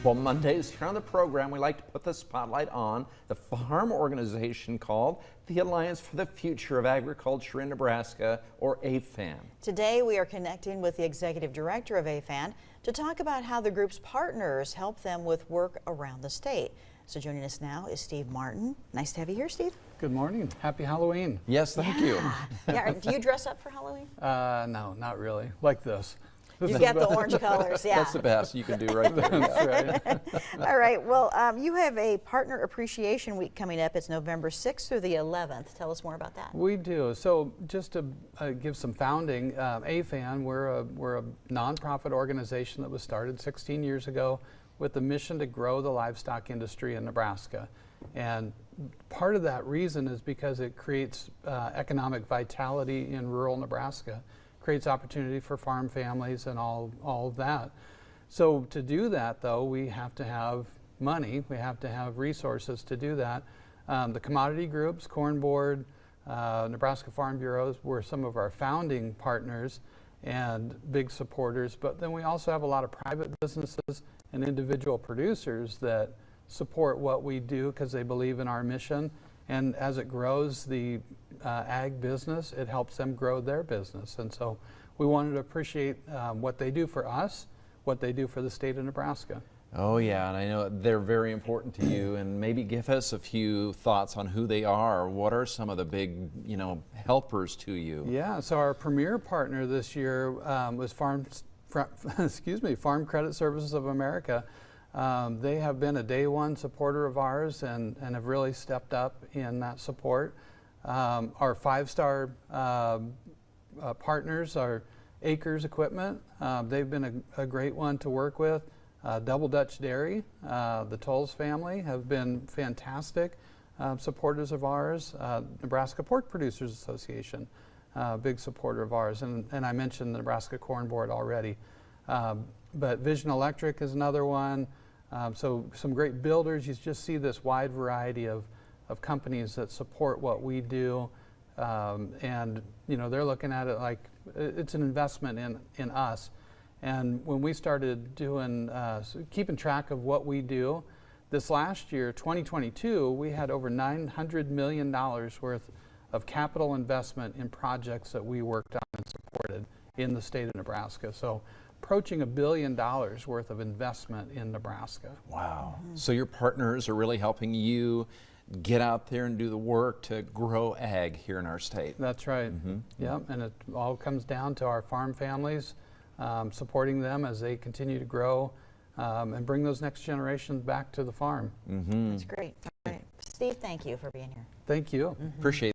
Well, Mondays here on the program, we like to put the spotlight on the farm organization called the Alliance for the Future of Agriculture in Nebraska, or AFAN. Today, we are connecting with the executive director of AFAN to talk about how the group's partners help them with work around the state. So joining us now is Steve Martin. Nice to have you here, Steve. Good morning. Happy Halloween. Yes, thank you. Yeah, do you dress up for Halloween? No, not really. Like this. You've got the orange colors, yeah. That's the best you can do right there. That's right. All right, well, you have a Partner Appreciation Week coming up. It's November 6th through the 11th. Tell us more about that. We do. So just to give some founding, AFAN, we're a nonprofit organization that was started 16 years ago with the mission to grow the livestock industry in Nebraska. And part of that reason is because it creates economic vitality in rural Nebraska. Creates opportunity for farm families and all of that. So to do that, though, we have to have money. We have to have resources to do that. The commodity groups, Corn Board, Nebraska Farm Bureaus were some of our founding partners and big supporters. But then we also have a lot of private businesses and individual producers that support what we do because they believe in our mission. And as it grows the ag business, it helps them grow their business. And so we wanted to appreciate what they do for us, what they do for the state of Nebraska. Oh yeah, and I know they're very important to you, and maybe give us a few thoughts on who they are. What are some of the big, helpers to you? Yeah, so our premier partner this year was Farm Credit Services of America. They have been a day one supporter of ours and have really stepped up in that support. Our five-star partners are Acres Equipment. They've been a great one to work with. Double Dutch Dairy, the Tolles family have been fantastic supporters of ours. Nebraska Pork Producers Association, big supporter of ours. And I mentioned the Nebraska Corn Board already. But Vision Electric is another one. So some great builders. You just see this wide variety of companies that support what we do, and they're looking at it like it's an investment in us. And when we started doing keeping track of what we do, this last year, 2022, we had over $900 million worth of capital investment in projects that we worked on and supported in the state of Nebraska. So approaching $1 billion worth of investment in Nebraska. Wow. So your partners are really helping you get out there and do the work to grow ag here in our state. That's right. Yep, and it all comes down to our farm families, supporting them as they continue to grow and bring those next generations back to the farm. That's great. All right. Steve, thank you for being here. Thank you. Appreciate it.